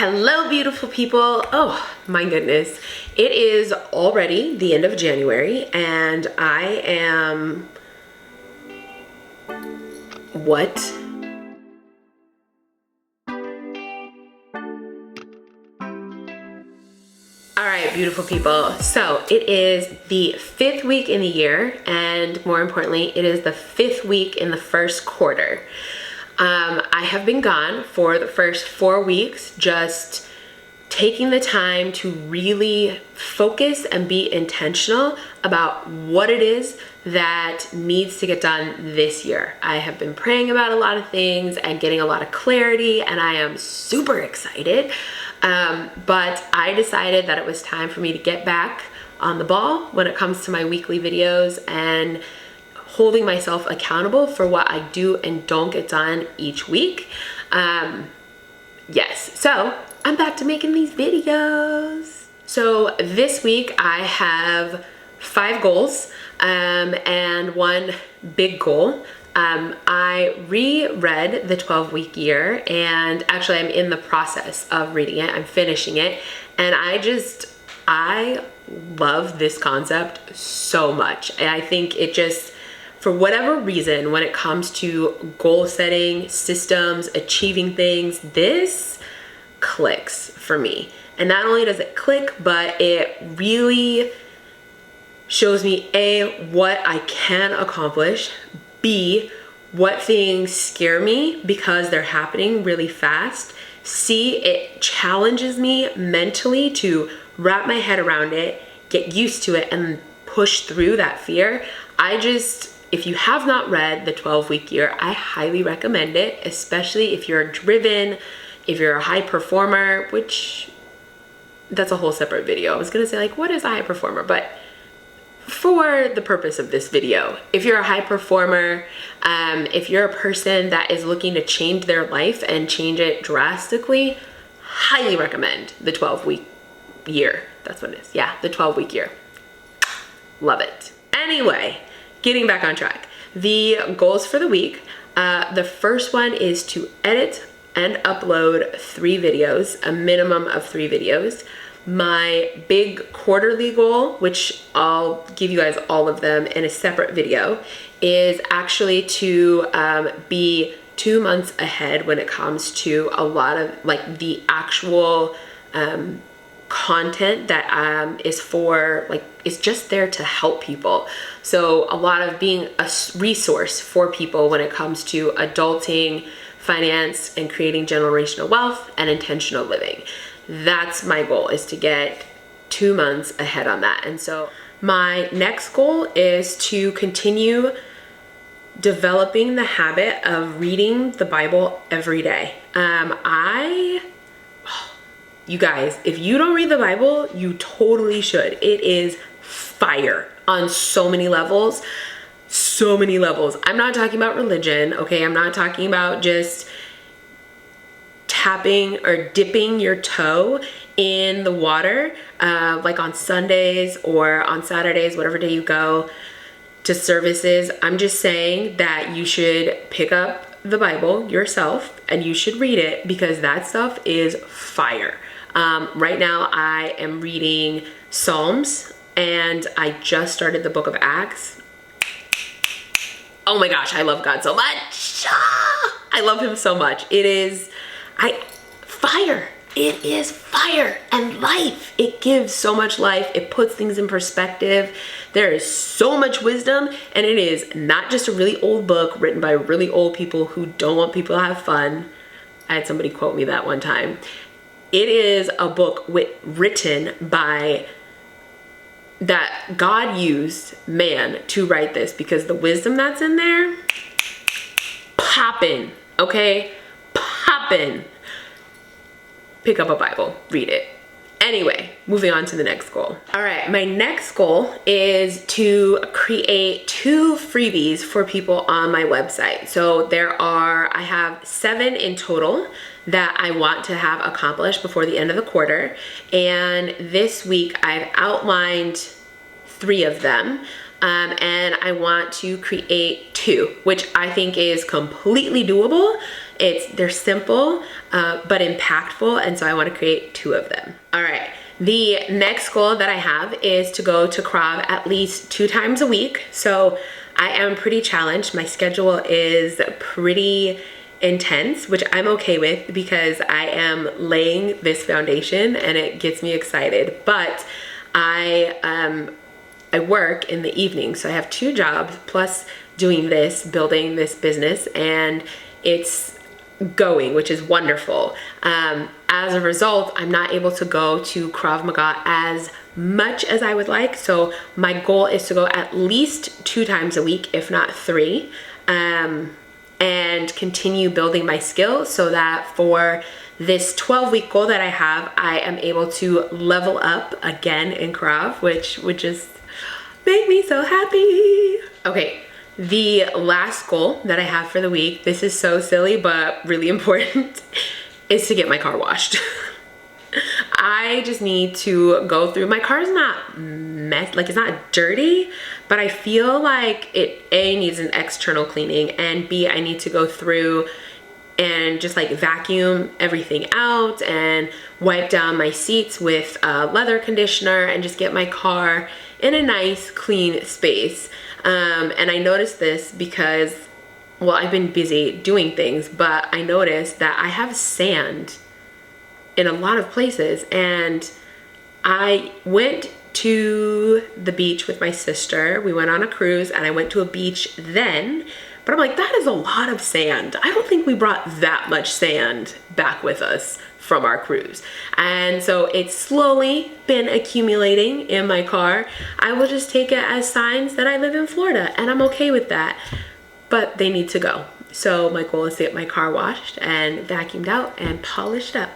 Hello, beautiful people. Oh my goodness. It is already the end of January and I am... What? All right, beautiful people. So it is the 5th week in the year, and more importantly, it is the 5th week in the first quarter. I have been gone for the first 4 weeks, just taking the time to really focus and be intentional about what it is that needs to get done this year. I have been praying about a lot of things and getting a lot of clarity, and I am super excited. But I decided that it was time for me to get back on the ball when it comes to my weekly videos and holding myself accountable for what I do and don't get done each week. Yes, so I'm back to making these videos. So this week I have 5 goals and one big goal. I reread the 12-week year, and actually I'm in the process of reading it. I'm finishing it, and I love this concept so much. And I think it just, for whatever reason, when it comes to goal setting, systems, achieving things, this clicks for me. And not only does it click, but it really shows me A, what I can accomplish, B, what things scare me because they're happening really fast, C, it challenges me mentally to wrap my head around it, get used to it, and push through that fear. If you have not read the 12-week year, I highly recommend it, especially if you're driven, if you're a high performer, which that's a whole separate video. I was gonna say, like, what is a high performer? But for the purpose of this video, if you're a high performer, if you're a person that is looking to change their life and change it drastically, highly recommend the 12-week year. That's what it is. Yeah, the 12-week year. Love it. Anyway, getting back on track. The goals for the week. The first one is to edit and upload 3 videos, a minimum of 3 videos. My big quarterly goal, which I'll give you guys all of them in a separate video, is actually to be 2 months ahead when it comes to a lot of like the actual content that is just there to help people. So a lot of being a resource for people when it comes to adulting, finance, and creating generational wealth and intentional living. That's my goal, is to get 2 months ahead on that. And so my next goal is to continue developing the habit of reading the Bible every day. You guys, if you don't read the Bible, you totally should. It is fire on so many levels. So many levels. I'm not talking about religion, okay? I'm not talking about just tapping or dipping your toe in the water, like on Sundays or on Saturdays, whatever day you go to services. I'm just saying that you should pick up the Bible yourself and you should read it, because that stuff is fire. Right now I am reading Psalms, and I just started the book of Acts. Oh my gosh, I love God so much. I love him so much. It is fire. It is fire and life. It gives so much life. It puts things in perspective. There is so much wisdom, and it is not just a really old book written by really old people who don't want people to have fun. I had somebody quote me that one time. It is a book written by that God used man to write this, because the wisdom that's in there, poppin', okay? Poppin'. Pick up a Bible, read it. Anyway, moving on to the next goal. All right, my next goal is to create 2 freebies for people on my website. So I have 7 in total that I want to have accomplished before the end of the quarter. And this week I've outlined 3 of them. And I want to create 2, which I think is completely doable They're simple, but impactful, and so I want to create 2 of them. All right. The next goal that I have is to go to Krav at least 2 times a week. So I am pretty challenged. My schedule is pretty intense, which I'm okay with because I am laying this foundation and it gets me excited. But I work in the evening, so I have 2 jobs plus doing this, building this business, and it's going, which is wonderful. As a result, I'm not able to go to Krav Maga as much as I would like. So my goal is to go at least 2 times a week, if not 3, and continue building my skills so that for this 12-week goal that I have, I am able to level up again in Krav, which would just make me so happy. Okay. The last goal that I have for the week, this is so silly but really important, is to get my car washed. I just need to go through, my car's not like it's not dirty, but I feel like it A, needs an external cleaning, and B, I need to go through and just like vacuum everything out and wipe down my seats with a leather conditioner and just get my car in a nice clean space. And I noticed this because, well, I've been busy doing things, but I noticed that I have sand in a lot of places. And I went to the beach with my sister. We went on a cruise and I went to a beach then, but I'm like, that is a lot of sand. I don't think we brought that much sand back with us from our cruise. And so it's slowly been accumulating in my car. I will just take it as signs that I live in Florida, and I'm okay with that, but they need to go. So my goal is to get my car washed and vacuumed out and polished up.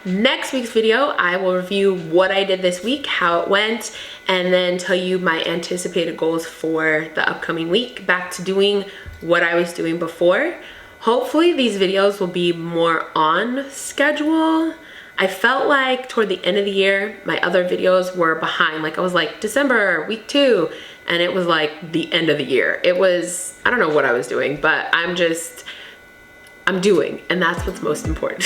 Next week's video, I will review what I did this week, how it went, and then tell you my anticipated goals for the upcoming week. Back to doing what I was doing before. Hopefully these videos will be more on schedule. I felt like toward the end of the year, my other videos were behind. Like I was like December, week 2, and it was like the end of the year. It was, I don't know what I was doing, but I'm doing, and that's what's most important.